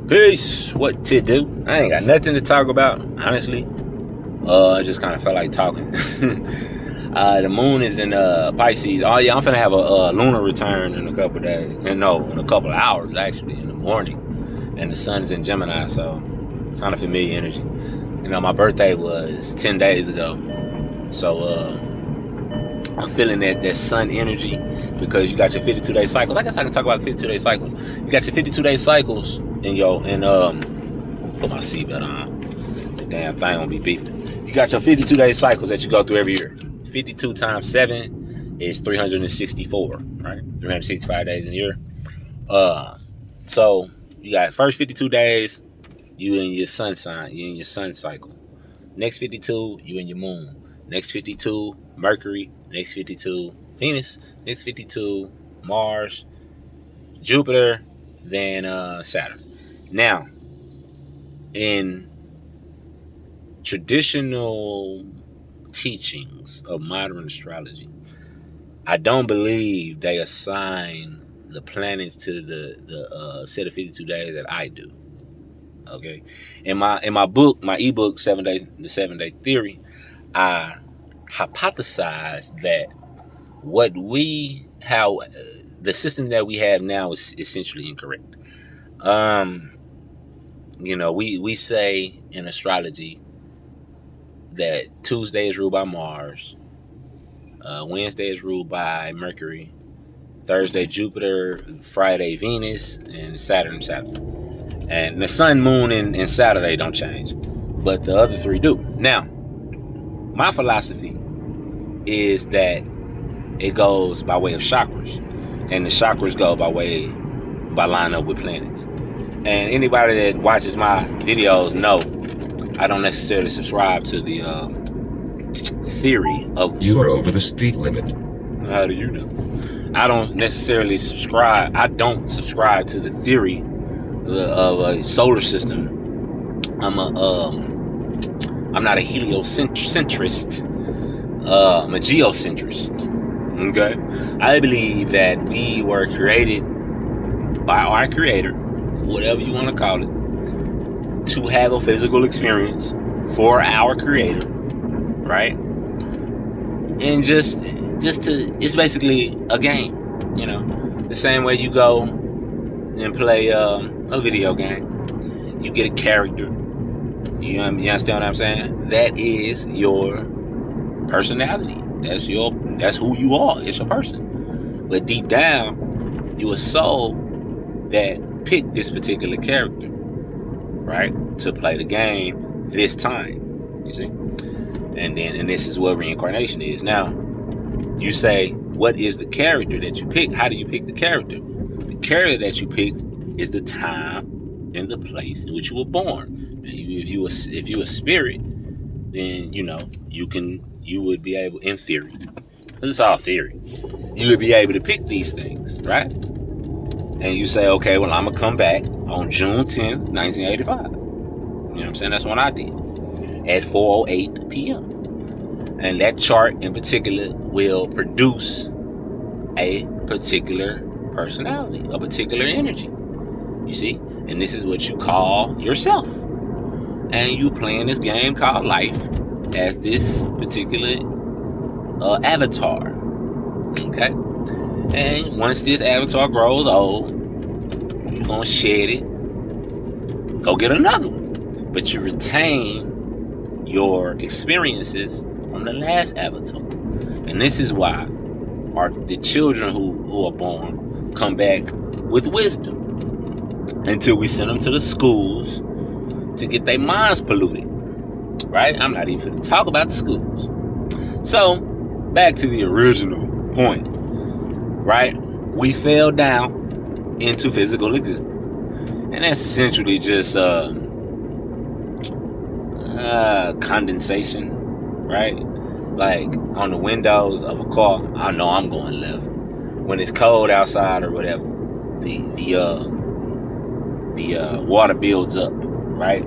Peace. What to do? I ain't got nothing to talk about, honestly. I just kind of felt like talking. The moon is in Pisces. Oh yeah, I'm finna have a lunar return in a couple days. And no, in a couple of hours actually, in the morning. And the sun's in Gemini, so it's kind of familiar energy. You know, my birthday was 10 days ago, so I'm feeling that sun energy because you got your 52-day cycles. I guess I can talk about 52-day cycles. You got your 52-day cycles in your put my seatbelt on. The damn thing gonna be beeping. You got your 52-day cycles that you go through every year. 52 times 7 is 364, right? 365 days in a year. So you got first 52 days, you in your sun sign, you in your sun cycle. Next 52, you in your moon. Next 52, Mercury. Next 52, Venus. Next 52, Mars, Jupiter, then Saturn. Now, in traditional teachings of modern astrology, I don't believe they assign the planets to the set of 52 days that I do. Okay, in my book, my ebook, the 7-Day Theory, I hypothesized that the system that we have now is essentially incorrect. You know, we say in astrology that Tuesday is ruled by Mars, Wednesday is ruled by Mercury, Thursday Jupiter, Friday Venus, and Saturn. And the sun, moon, and Saturday don't change, but the other three do. Now, my philosophy is that it goes by way of chakras, and the chakras go by line up with planets. And anybody that watches my videos know I don't necessarily subscribe to the theory of you are over the speed limit. How do you know? I don't necessarily subscribe. I don't subscribe to the theory of a solar system. I'm not a heliocentrist. I'm a geocentrist. Okay, I believe that we were created by our creator, whatever you want to call it, to have a physical experience for our creator, right? And just to, it's basically a game, you know, the same way you go and play a video game. You get a character. You understand what I'm saying? That is your personality. That's who you are. It's your person. But deep down, you a soul that picked this particular character, right, to play the game this time. You see? And this is what reincarnation is. Now, you say, what is the character that you picked? How do you pick the character? The character that you picked is the time and the place in which you were born. If you a spirit, then you would be able, in theory, this is all theory, you would be able to pick these things, right? And you say, okay, well, I'm gonna come back on June 10th, 1985. You know what I'm saying? That's what I did at 4:08 p.m. And that chart in particular will produce a particular personality, a particular energy. You see? And this is what you call yourself. And you playing this game called life as this particular avatar. Okay? And once this avatar grows old, you're gonna shed it, go get another one. But you retain your experiences from the last avatar. And this is why the children who are born come back with wisdom until we send them to the schools to get their minds polluted. Right? I'm not even going to talk about the schools. So, back to the original point. Right? We fell down into physical existence. And that's essentially just condensation, right? Like on the windows of a car, I know I'm going left. When it's cold outside or whatever, the water builds up, right?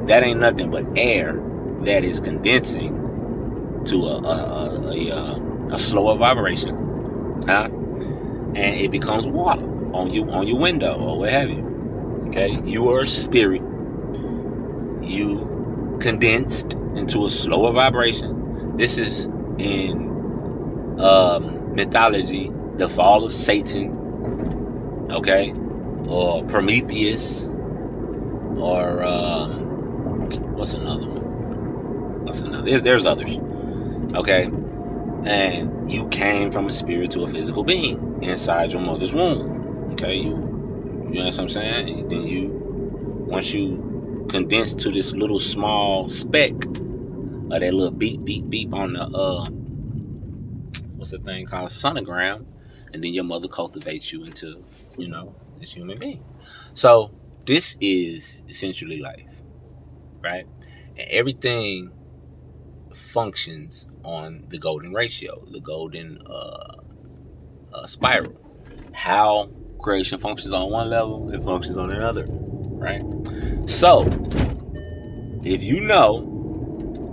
That ain't nothing but air that is condensing to a slower vibration, huh? And it becomes water on your window or what have you. Okay, you are a spirit. You condensed into a slower vibration. This is in mythology, the fall of Satan, okay, or Prometheus, or what's another one? There's others, okay. And you came from a spirit to a physical being inside your mother's womb, okay. You know what I'm saying? And then once you condense to this little small speck of that little beep beep beep on the what's the thing called, sonogram, and then your mother cultivates you into, this human being. So this is essentially life, right? And everything functions on the golden ratio, the golden spiral. How creation functions on one level, it functions on another, right? So if you know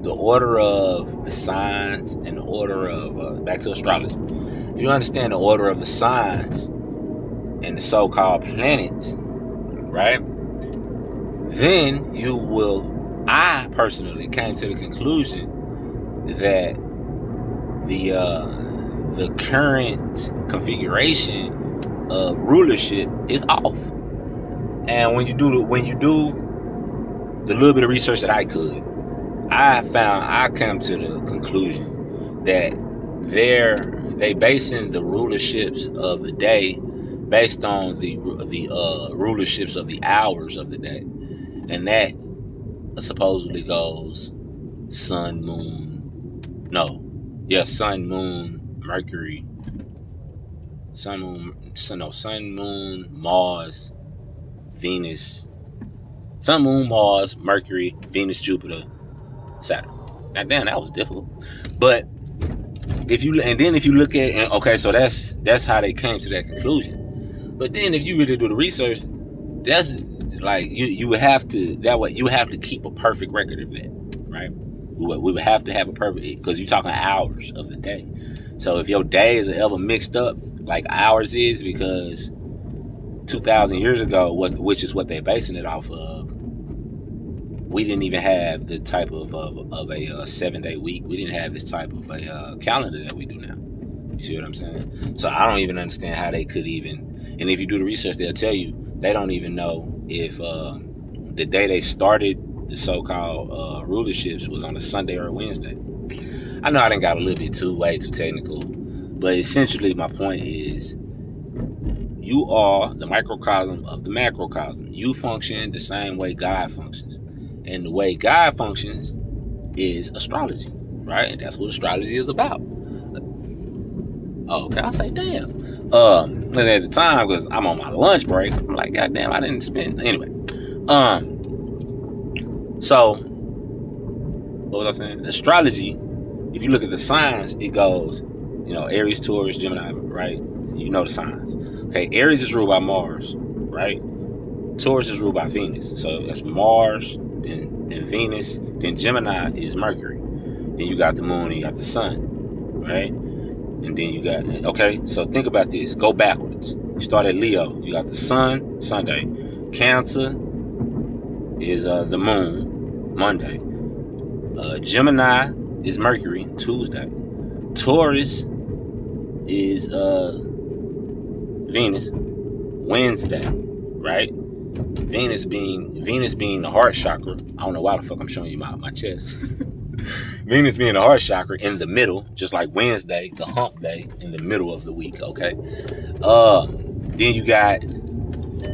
the order of the signs and the order of back to astrology, if you understand the order of the signs and the so-called planets, right, then you will, I personally came to the conclusion that the current configuration of rulership is off. And when you do the little bit of research that I could, I come to the conclusion that they basing the rulerships of the day based on the rulerships of the hours of the day, and that supposedly goes sun, moon, Mercury, sun, moon, Mars, Venus, sun, moon, Mars, Mercury, Venus, Jupiter, Saturn. Now, damn, that was difficult. But if you look at, okay, so that's how they came to that conclusion. But then if you really do the research, that's like you would have to, that way you have to keep a perfect record of that, right? We would have to have a perfect, because you're talking hours of the day. So if your days are ever mixed up like ours is, because 2,000 years ago, which is what they're basing it off of, we didn't even have the type of a 7-day week. We didn't have this type of a calendar that we do now. You see what I'm saying? So I don't even understand how they could even, and if you do the research, they'll tell you they don't even know if the day they started the so-called rulerships was on a Sunday or a Wednesday. I know I done got a little bit way too technical, but essentially my point is, you are the microcosm of the macrocosm. You function the same way God functions. And the way God functions is astrology, right? And that's what astrology is about. Oh, can I say damn? And at the time, because I'm on my lunch break, I'm like, God damn, I didn't spend. Anyway. So, what was I saying? Astrology, if you look at the signs, it goes, Aries, Taurus, Gemini, right? You know the signs. Okay, Aries is ruled by Mars, right? Taurus is ruled by Venus. So that's Mars, then Venus, then Gemini is Mercury. Then you got the moon and you got the sun, right? And then you got, okay, so think about this. Go backwards. You start at Leo. You got the sun, Sunday. Cancer is the moon, Monday. Gemini is Mercury, Tuesday. Taurus is Venus, Wednesday, right? Venus being the heart chakra. I don't know why the fuck I'm showing you my chest. Venus being the heart chakra in the middle, just like Wednesday, the hump day, in the middle of the week, okay? Then you got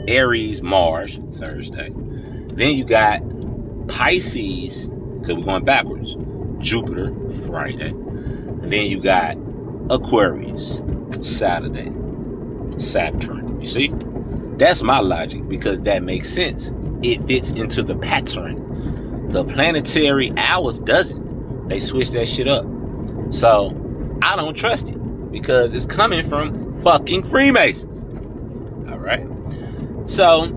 Aries, Mars, Thursday. Then you got Pisces, because we're going backwards, Jupiter, Friday. And then you got Aquarius, Saturday, Saturn. You see? That's my logic, because that makes sense. It fits into the pattern. The planetary hours doesn't. They switch that shit up. So I don't trust it, because it's coming from fucking Freemasons. All right. So,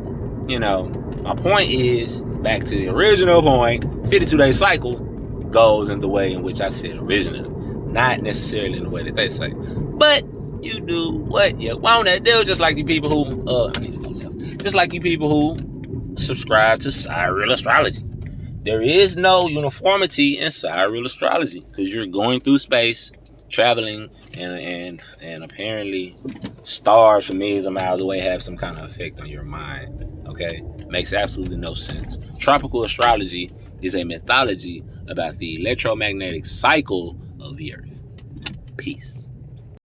my point is, back to the original point, 52-day cycle goes in the way in which I said originally. Not necessarily in the way that they say. But you do what you want to do, just like you people who, I need to go left. Just like you people who subscribe to Sidereal Astrology. There is no uniformity in Sidereal Astrology because you're going through space, traveling, and apparently stars from millions of miles away have some kind of effect on your mind. Okay? Makes absolutely no sense. Tropical astrology is a mythology about the electromagnetic cycle of the earth. Peace.